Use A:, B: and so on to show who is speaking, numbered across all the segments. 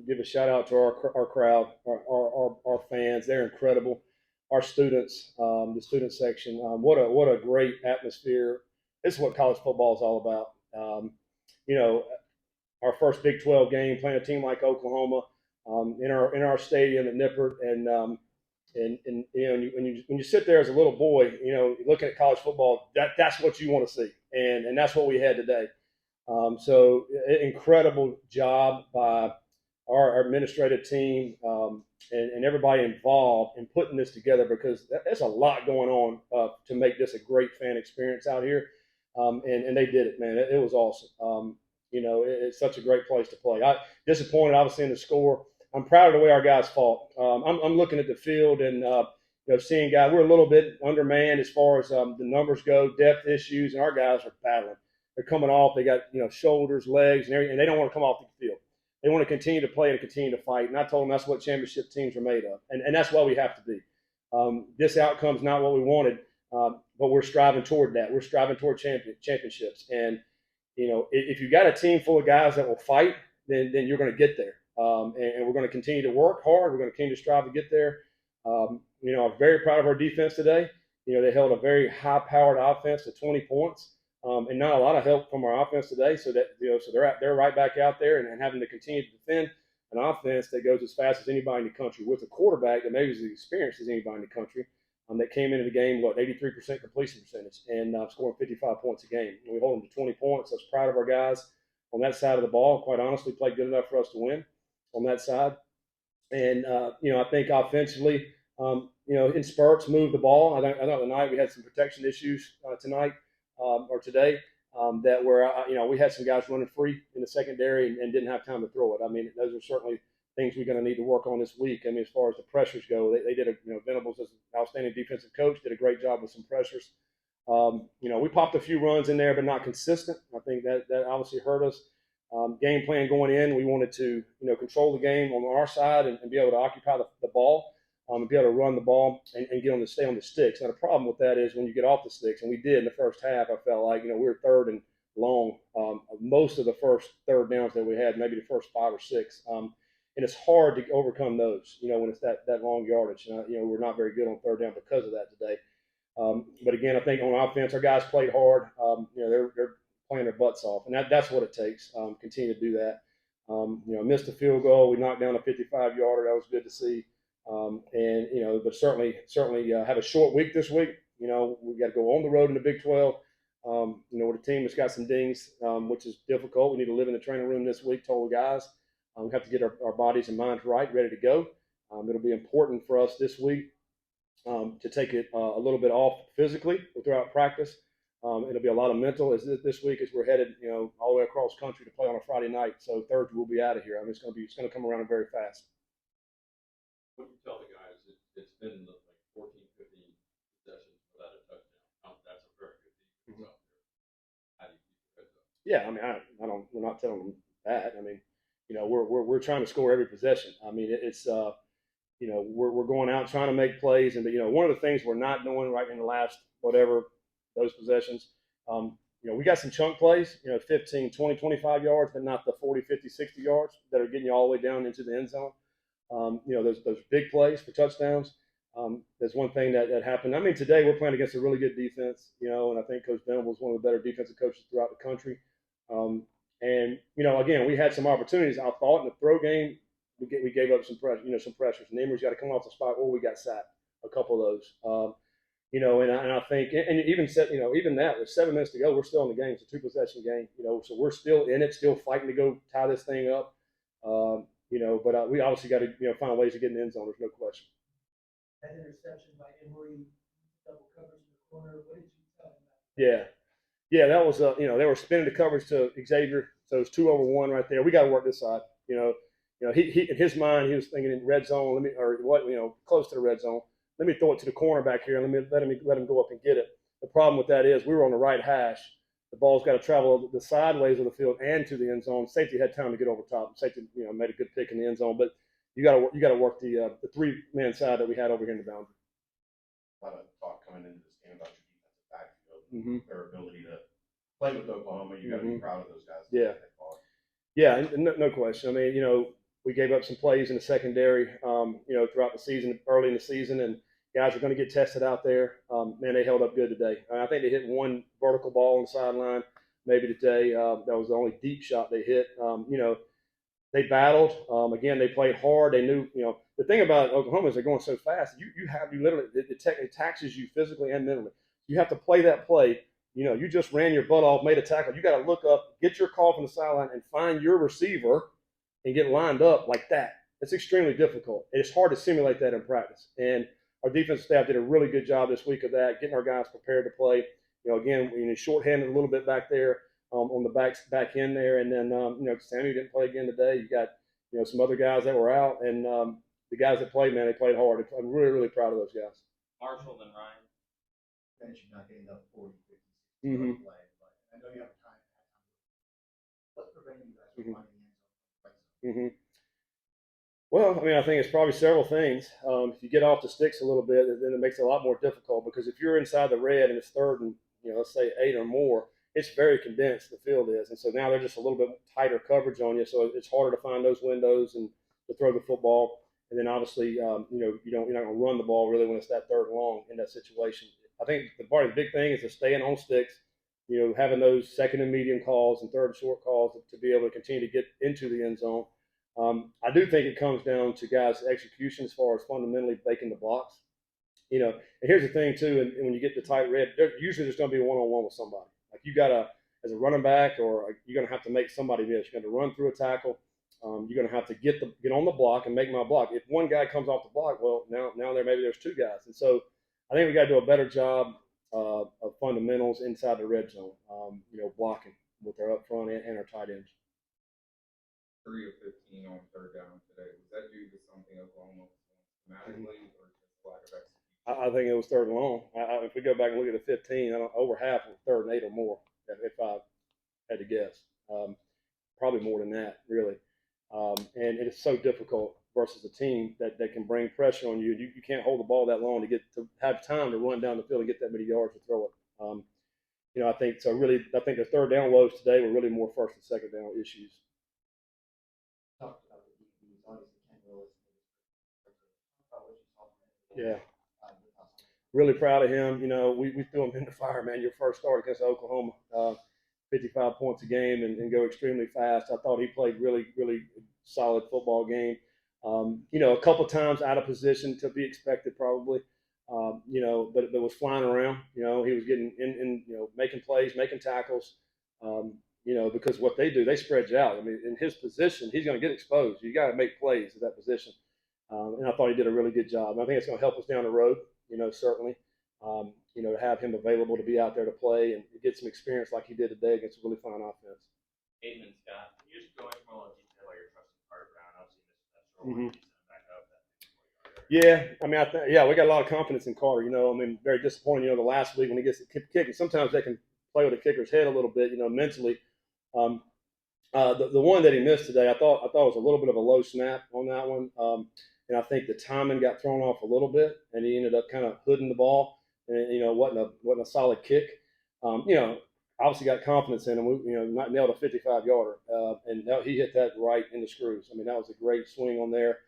A: give a shout out to our crowd, our fans. They're incredible. Our students, the student section. What a great atmosphere. This is what college football is all about. You know, our first Big 12 game, playing a team like Oklahoma in our stadium at Nippert, and you know when you sit there as a little boy, looking at college football, that's what you want to see, and that's what we had today. So incredible job by our administrative team and everybody involved in putting this together because there's a lot going on to make this a great fan experience out here. And they did it, man. It was awesome. It's such a great place to play. I disappointed, obviously, in the score. I'm proud of the way our guys fought. I'm looking at the field and seeing guys. We're a little bit undermanned as far as the numbers go, depth issues, and our guys are battling. They're coming off. They got shoulders, legs, and everything, and they don't want to come off the field. They want to continue to play and continue to fight. And I told them that's what championship teams are made of, and that's why we have to be. This outcome's not what we wanted, but we're striving toward that. We're striving toward championships. And if you got a team full of guys that will fight, then you're going to get there. And we're going to continue to work hard. We're going to continue to strive to get there. I'm very proud of our defense today. They held a very high-powered offense to 20 points. And not a lot of help from our offense today, so they're right back out there and having to continue to defend an offense that goes as fast as anybody in the country with a quarterback that maybe is as experienced as anybody in the country. That came into the game 83% completion percentage and scoring 55 points a game. And we hold them to 20 points. I was proud of our guys on that side of the ball. Quite honestly, played good enough for us to win on that side. And I think offensively, in spurts, moved the ball. I thought tonight we had some protection issues tonight. Or today, that where we had some guys running free in the secondary and didn't have time to throw it. I mean, those are certainly things we're going to need to work on this week. I mean, as far as the pressures go, they did Venables as an outstanding defensive coach, did a great job with some pressures. We popped a few runs in there, but not consistent. I think that obviously hurt us. Game plan going in, we wanted to control the game on our side and be able to occupy the ball. And be able to run the ball and stay on the sticks. Now, the problem with that is when you get off the sticks, and we did in the first half, I felt like, we were third and long most of the first third downs that we had, maybe the first 5 or 6. And it's hard to overcome those, when it's that long yardage. We're not very good on third down because of that today. But again, I think on offense, our guys played hard. They're playing their butts off, and that's what it takes. Continue to do that. Missed a field goal. We knocked down a 55-yarder. That was good to see. But certainly have a short week this week. We got to go on the road in the Big 12. With a team that's got some dings, which is difficult. We need to live in the training room this week, told the guys. We have to get our bodies and minds right, ready to go. It'll be important for us this week to take it a little bit off physically throughout practice. It'll be a lot of mental this week as we're headed, all the way across country to play on a Friday night. So Thursday we'll be out of here. I mean, it's going to come around very fast.
B: What do you tell the guys? It's been like 14, 15 possessions without a touchdown. That's a very good defense out there. How do you keep your heads up?
A: Yeah, I mean, I don't. We're not telling them that. I mean, we're trying to score every possession. I mean, it's we're going out trying to make plays, and one of the things we're not doing right in the last those possessions. We got some chunk plays, 15, 20, 25 yards, but not the 40, 50, 60 yards that are getting you all the way down into the end zone. Those big plays for touchdowns. There's one thing that happened. I mean, today we're playing against a really good defense, and I think Coach Venables was one of the better defensive coaches throughout the country. Again, we had some opportunities. I thought in the throw game, we gave up some pressure, some pressures. Nehmer's got to come off the spot, or we got sacked a couple of those. And I think, and even said, even that with 7 minutes to go, we're still in the game. It's a 2-possession game, so we're still in it, still fighting to go tie this thing up. But we obviously got to find ways to get in the end zone. There's no question.
C: That interception by Emory, double coverage in the corner. What did you tell him
A: about? Yeah, that was they were spinning the coverage to Xavier, so it's 2 over 1 right there. We got to work this side. He in his mind he was thinking in red zone. Close to the red zone. Let me throw it to the corner back here and let him go up and get it. The problem with that is we were on the right hash. The ball's got to travel the sideways of the field and to the end zone. Safety had time to get over top. Safety, made a good pick in the end zone, but you got to work the 3-man side that we had over here in the boundary.
D: A lot of talk coming into this game about your defensive backfield, their ability to play with Oklahoma. You got to be proud of those guys.
A: Yeah, no question. I mean, we gave up some plays in the secondary, throughout the season, early in the season, and guys are going to get tested out there. Man, they held up good today. I think they hit one vertical ball on the sideline maybe today. That was the only deep shot they hit. They battled. Again, they played hard. They knew, the thing about Oklahoma is they're going so fast. You literally, it taxes you physically and mentally. You have to play that play. You just ran your butt off, made a tackle. You got to look up, get your call from the sideline, and find your receiver and get lined up like that. It's extremely difficult. It's hard to simulate that in practice. And our defensive staff did a really good job this week of that, getting our guys prepared to play. Again, shorthanded a little bit back there. On the back end there, and then Sammy didn't play again today. You got some other guys that were out, and the guys that played, man, they played hard. I'm really, really proud of those guys.
E: Marshall and Ryan.
D: Mentioned not getting up 40, 50, 60
A: Mhm.
D: play, but I know you have time. What's preventing you guys from finding the end zone?
A: Mm-hmm. Well, I think it's probably several things. If you get off the sticks a little bit, then it makes it a lot more difficult because if you're inside the red and it's third and let's say 8 or more, it's very condensed. The field is, and so now they're just a little bit tighter coverage on you, so it's harder to find those windows and to throw the football. And then obviously, you're not going to run the ball really when it's that third and long in that situation. I think the big thing is to staying on sticks. Having those second and medium calls and third and short calls to be able to continue to get into the end zone. I do think it comes down to guys' execution as far as fundamentally making the blocks. And here's the thing too, and when you get to tight red, usually there's going to be a one-on-one with somebody. Like you got to, as a running back, or you're going to have to make somebody miss. You're going to run through a tackle. You're going to have to get on the block and make my block. If one guy comes off the block, well, now there's two guys, and so I think we got to do a better job of fundamentals inside the red zone. Blocking with our up front and our tight ends.
F: 3 of 15 on third down today. Was that due to something Oklahoma schematically or just lack of execution?
A: I think it was third and long. If we go back and look at the 15, over half was third and 8 or more, if I had to guess. Probably more than that, really. And it is so difficult versus a team that can bring pressure on you. You can't hold the ball that long to have time to run down the field and get that many yards to throw it. I think so. Really, I think the third down woes today were really more first and second down issues.
D: Talked about the DBs, obviously Ken Willis.
A: Yeah. Really proud of him. We threw him in the fire, man. Your first start against Oklahoma, 55 points a game and go extremely fast. I thought he played really, really solid football game. A couple times out of position to be expected probably, but was flying around. He was getting in making plays, making tackles. Because what they do, they spread you out. In his position, he's going to get exposed. You got to make plays at that position. And I thought he did a really good job. And I think it's going to help us down the road, certainly, to have him available to be out there to play and get some experience like he did today against a really fine offense.
E: Aiden and Scott, can you just go into more detail about your trust in Carter Brown? Obviously, this short
A: Mhm.
E: one, you sent him back up.
A: Yeah, we got a lot of confidence in Carter. Very disappointing. The last week when he gets the kick, and sometimes they can play with the kicker's head a little bit, mentally. The one that he missed today, I thought was a little bit of a low snap on that one, and I think the timing got thrown off a little bit, and he ended up kind of hooding the ball, and wasn't a solid kick. Obviously got confidence in him. Not nailed a 55-yarder, and he hit that right in the screws. That was a great swing on there,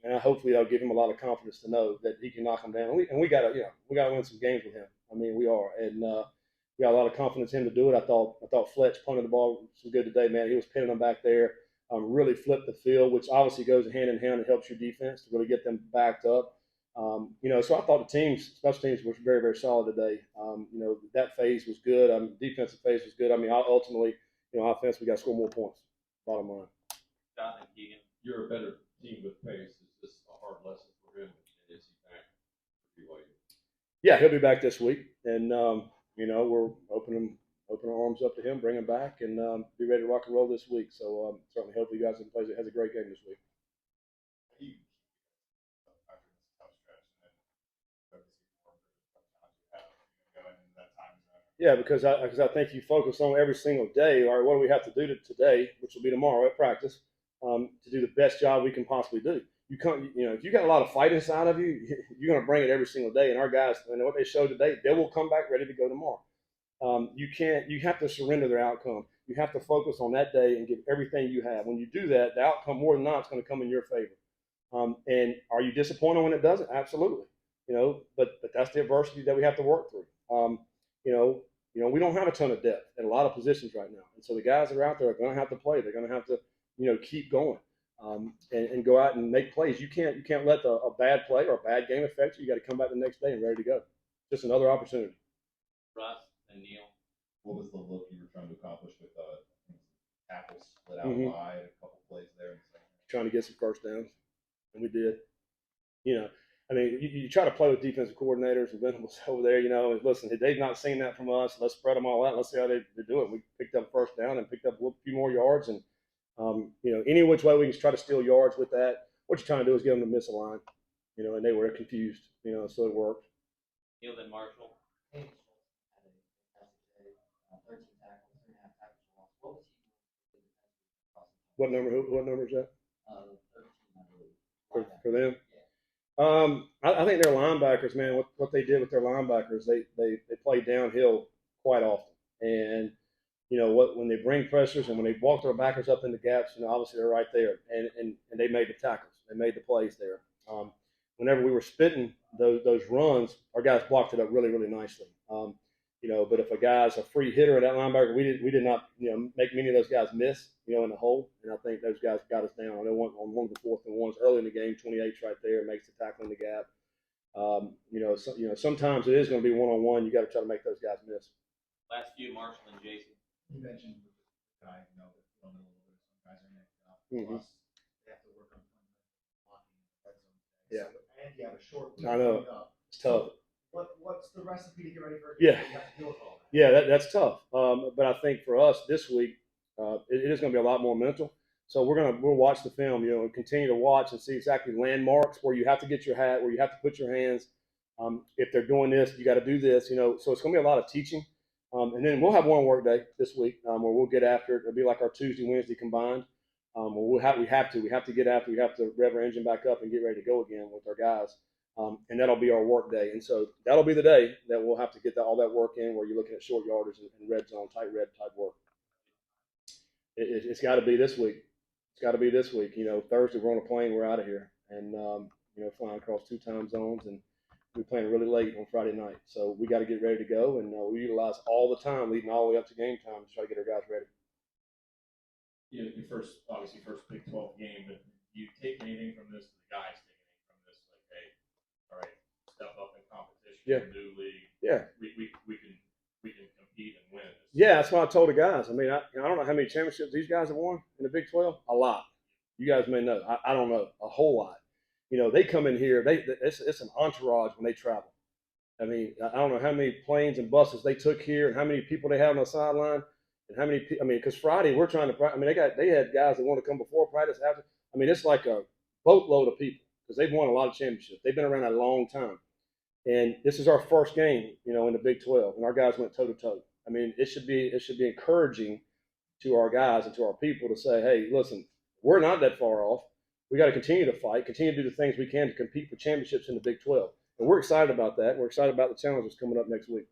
A: and hopefully that'll give him a lot of confidence to know that he can knock him down. And we got to win some games with him. We are, and we got a lot of confidence in him to do it. I thought Fletch punted the ball some good today, man. He was pinning them back there, really flipped the field, which obviously goes hand in hand and helps your defense to really get them backed up. So I thought the special teams was very, very solid today. That phase was good. Defensive phase was good. Ultimately, offense, we got to score more points. Bottom line.
E: Jonathan Keegan.
B: You're a better team with pace. Is this a hard lesson for him? And is he back for BYU?
A: Yeah, he'll be back this week, and we're opening our arms up to him, bring him back, and be ready to rock and roll this week. So certainly hope you guys has a great game this week. Yeah, because I think you focus on every single day. All right, what do we have to do today, which will be tomorrow at practice, to do the best job we can possibly do. You can't, if you got a lot of fight inside of you, you're going to bring it every single day. And our guys, and what they showed today, they will come back ready to go tomorrow. You have to surrender their outcome. You have to focus on that day and give everything you have. When you do that, the outcome more than not is going to come in your favor. And are you disappointed when it doesn't? Absolutely. But that's the adversity that we have to work through. We don't have a ton of depth at a lot of positions right now, and so the guys that are out there are going to have to play. They're going to have to, keep going and go out and make plays. You can't let a bad play or a bad game affect you. You got to come back the next day and ready to go. Just another opportunity.
B: Russ and Neil.
G: What was the look you were trying to accomplish with tackles split out
A: Mhm.
G: wide, a couple plays there?
A: Trying to get some first downs, and we did. You try to play with defensive coordinators and Venables over there, and listen, they've not seen that from us. Let's spread them all out. Let's see how they do it. We picked up first down and picked up a few more yards. And, any which way we can try to steal yards with that. What you're trying to do is get them to miss a line, and they were confused, so it worked.
B: Neil then Marshall.
D: Hey, had a fantastic day. 13 tackles, 3.5 tackles for loss. What was he doing for the defense?
A: What number is that
D: 13, I believe.
A: for them? I think their linebackers, man, what they did with their linebackers, they play downhill quite often. And, when they bring pressures and when they walk their backers up in the gaps, obviously they're right there. And they made the tackles. They made the plays there. Whenever we were spitting those runs, our guys blocked it up really, really nicely. But if a guy's a free hitter at that linebacker, we did not, make many of those guys miss, in the hole. And I think those guys got us down. I know on one of the 4th and 1s early in the game, 28's right there, makes the tackle in the gap. Sometimes it is going to be one-on-one. You got to try to make those guys miss.
B: Last few, Marshall and Jason.
D: You mentioned with the guy, that a little bit of some guys are next up.
A: Mhm.
D: Plus, they have to work on blocking in the red zone today.
A: Yeah.
D: So, and you have a short week
A: I know.
D: coming up.
A: It's tough.
D: What's the recipe to get ready for a
A: Yeah.
D: game? You have to deal with all that.
A: Yeah, that's tough. But I think for us this week, it is going to be a lot more mental. So we'll watch the film, and continue to watch and see exactly landmarks where you have to get your hat, where you have to put your hands. If they're doing this, you got to do this. So it's going to be a lot of teaching. And then we'll have one work day this week where we'll get after it. It'll be like our Tuesday, Wednesday combined. We have to get after. We have to rev our engine back up and get ready to go again with our guys. And that'll be our work day. And so that'll be the day that we'll have to get all that work in where you're looking at short yardage and red zone, tight red type work. It's got to be this week. It's got to be this week. Thursday we're on a plane. We're out of here. And, flying across 2 time zones. And we're playing really late on Friday night. So we got to get ready to go. And we utilize all the time leading all the way up to game time to try to get our guys ready.
E: Your obviously first Big 12 game, but do you take anything from this? The guys take anything from this? Like, hey, all right, step up in competition.
A: Yeah.
E: New league.
A: Yeah.
E: We can compete and win.
A: Yeah, that's what I told the guys. I mean, I don't know how many championships these guys have won in the Big 12. A lot. You guys may know. I don't know. A whole lot. They come in here. It's an entourage when they travel. I mean, I don't know how many planes and buses they took here, and how many people they had on the sideline, and how many. Because Friday we're trying to. They had guys that want to come before practice, after. It's like a boatload of people because they've won a lot of championships. They've been around a long time, and this is our first game, in the Big 12, and our guys went toe to toe. It should be encouraging to our guys and to our people to say, hey, listen, we're not that far off. We got to continue to fight, continue to do the things we can to compete for championships in the Big 12. And we're excited about that. We're excited about the challenges coming up next week.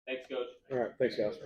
B: Thanks, Coach.
A: All right. Thanks, guys.